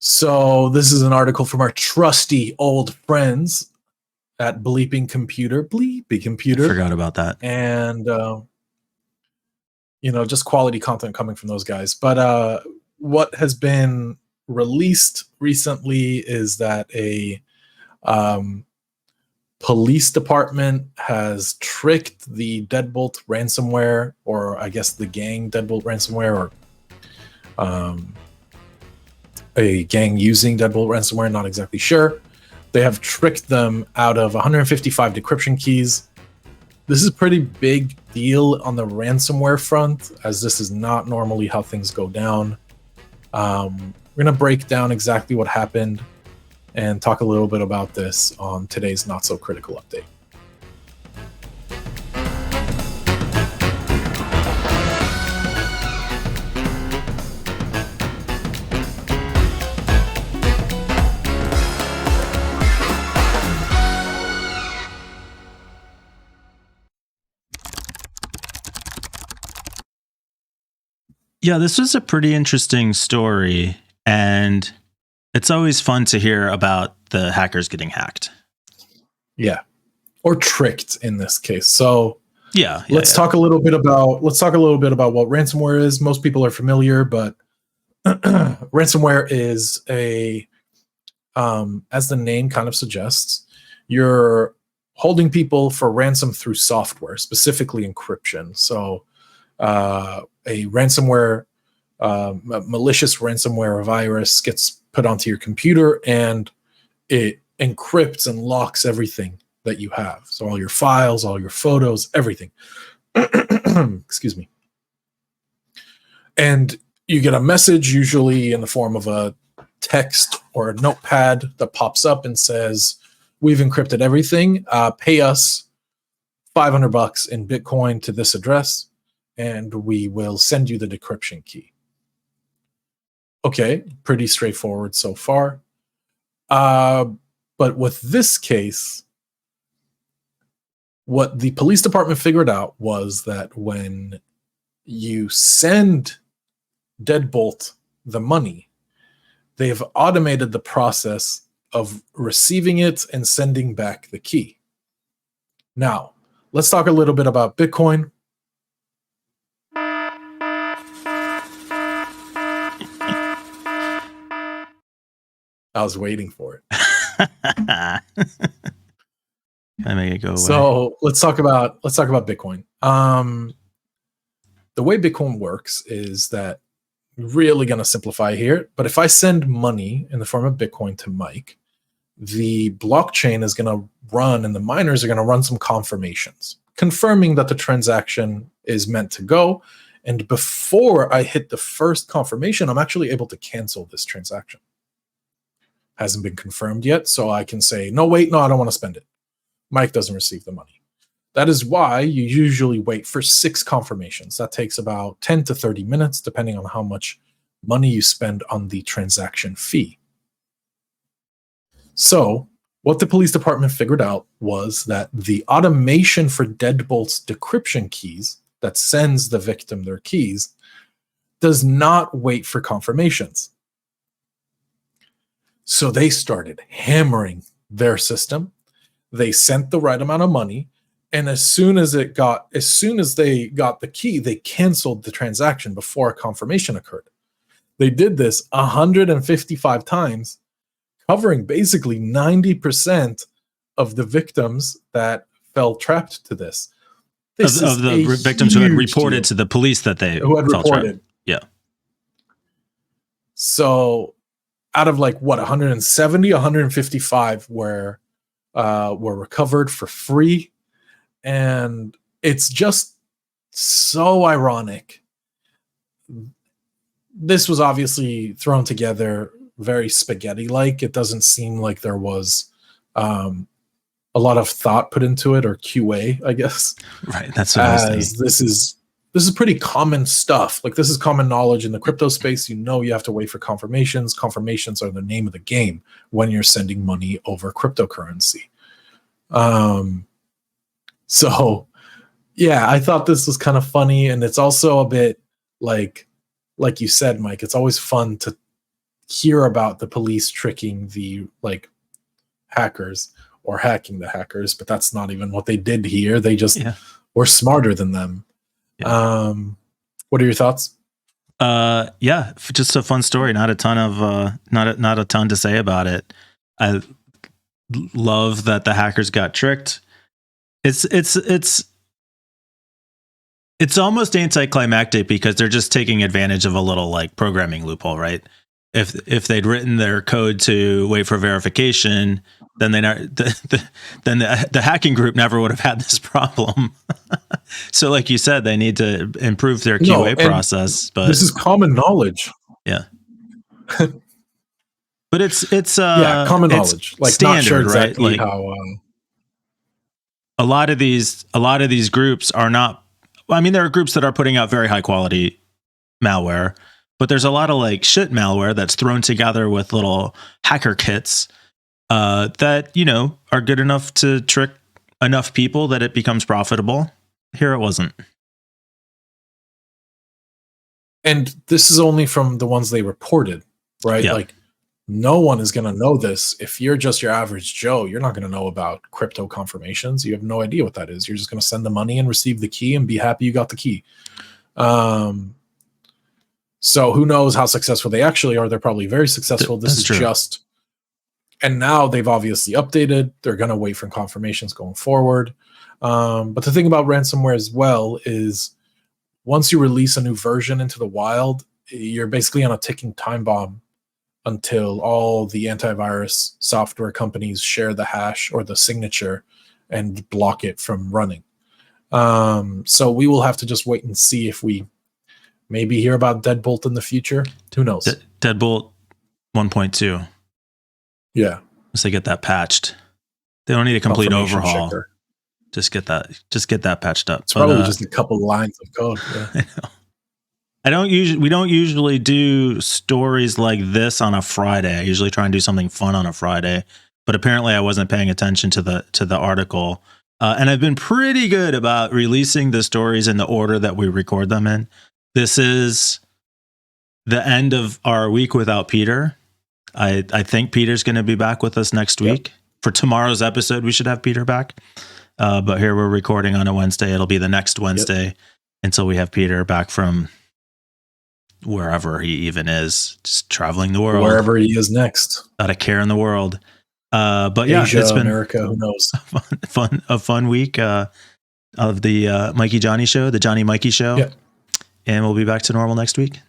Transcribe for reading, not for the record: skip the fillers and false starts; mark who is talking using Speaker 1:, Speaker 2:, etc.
Speaker 1: So this is an article from our trusty old friends at Bleeping Computer.
Speaker 2: Forgot about that.
Speaker 1: And, just quality content coming from those guys. But what has been released recently is that a police department has tricked the Deadbolt ransomware, or I guess the gang Deadbolt ransomware, or a gang using Deadbolt ransomware, not exactly sure. They have tricked them out of 155 decryption keys. This is a pretty big deal on the ransomware front, as this is not normally how things go down. We're going to break down exactly what happened and talk a little bit about this on today's Not So Critical update.
Speaker 2: Yeah, this was a pretty interesting story, and it's always fun to hear about the hackers getting hacked.
Speaker 1: Yeah, or tricked in this case. So let's
Speaker 2: talk
Speaker 1: talk a little bit about what ransomware is. Most people are familiar, but ransomware is as the name kind of suggests, you're holding people for ransom through software, specifically encryption. So a ransomware, a malicious ransomware or virus gets put onto your computer and it encrypts and locks everything that you have. So all your files, all your photos, everything. Excuse me. And you get a message, usually in the form of a text or a notepad, that pops up and says, "We've encrypted everything. Pay us $500 in Bitcoin to this address, and we will send you the decryption key." Okay, pretty straightforward so far. But with this case, what the police department figured out was that when you send Deadbolt the money, they've automated the process of receiving it and sending back the key. Now, let's talk a little bit about Bitcoin. I was waiting for it.
Speaker 2: Can I make it go away?
Speaker 1: So let's talk about Bitcoin. The way Bitcoin works is that, really going to simplify here, but if I send money in the form of Bitcoin to Mike, the blockchain is going to run, and the miners are going to run some confirmations, confirming that the transaction is meant to go. And before I hit the first confirmation, I'm actually able to cancel this transaction. Hasn't been confirmed yet, so I can say, no, I don't want to spend it. Mike doesn't receive the money. That is why you usually wait for 6 confirmations. That takes about 10 to 30 minutes, depending on how much money you spend on the transaction fee. So what the police department figured out was that the automation for Deadbolt's decryption keys that sends the victim their keys does not wait for confirmations. So they started hammering their system. They sent the right amount of money, and as soon as they got the key, they canceled the transaction before a confirmation occurred. They did this 155 times, covering basically 90% of the victims that fell trapped to this.
Speaker 2: Of the victims who had reported to the police that they
Speaker 1: who had reported.
Speaker 2: Trapped. Yeah.
Speaker 1: So out of 170, 155 were recovered for free. And it's just so ironic. This was obviously thrown together very spaghetti-like. It doesn't seem like there was a lot of thought put into it, or QA, I guess.
Speaker 2: Right, that's what I was thinking.
Speaker 1: This is pretty common stuff. This is common knowledge in the crypto space. You have to wait for confirmations. Confirmations are the name of the game when you're sending money over cryptocurrency. So, yeah, I thought this was kind of funny, and it's also a bit like you said, Mike, it's always fun to hear about the police tricking the hackers or hacking the hackers, but that's not even what they did here. They just were smarter than them. Yeah. What are your thoughts?
Speaker 2: Just a fun story. Not a ton of not a ton to say about it. I love that the hackers got tricked. It's almost anticlimactic because they're just taking advantage of a little programming loophole, right? If they'd written their code to wait for verification, then the hacking group never would have had this problem. So, like you said, they need to improve their QA process. But
Speaker 1: this is common knowledge.
Speaker 2: Yeah. But it's
Speaker 1: common knowledge,
Speaker 2: standard,
Speaker 1: not sure exactly
Speaker 2: right?
Speaker 1: How
Speaker 2: a lot of these groups are not. I mean, there are groups that are putting out very high quality malware, but there's a lot of shit malware that's thrown together with little hacker kits that are good enough to trick enough people that it becomes profitable. Here it wasn't.
Speaker 1: And this is only from the ones they reported, right?
Speaker 2: Yeah.
Speaker 1: No one is going to know this. If you're just your average Joe, you're not going to know about crypto confirmations. You have no idea what that is. You're just going to send the money and receive the key and be happy you got the key. So who knows how successful they actually are? They're probably very successful. This is true. And now they've obviously updated. They're going to wait for confirmations going forward. But the thing about ransomware as well is once you release a new version into the wild, you're basically on a ticking time bomb until all the antivirus software companies share the hash or the signature and block it from running. So we will have to just wait and see if we maybe hear about Deadbolt in the future. Who knows?
Speaker 2: Deadbolt 1.2.
Speaker 1: Yeah.
Speaker 2: Once they get that patched, they don't need a complete overhaul. Checker. Just get that patched up.
Speaker 1: It's probably just a couple lines of code. Yeah.
Speaker 2: I know. We don't usually do stories like this on a Friday. I usually try and do something fun on a Friday, but apparently I wasn't paying attention to the article. And I've been pretty good about releasing the stories in the order that we record them in. This is the end of our week without Peter. I think Peter's going to be back with us next week. Yep. For tomorrow's episode, we should have Peter back. But here we're recording on a Wednesday. It'll be the next Wednesday until we have Peter back from wherever he even is, just traveling the world.
Speaker 1: Wherever he is next.
Speaker 2: Not a care in the world. But yeah,
Speaker 1: Asia,
Speaker 2: it's been
Speaker 1: America, who knows?
Speaker 2: A fun week of the Mikey Johnny show, the Johnny Mikey show.
Speaker 1: Yep.
Speaker 2: And we'll be back to normal next week.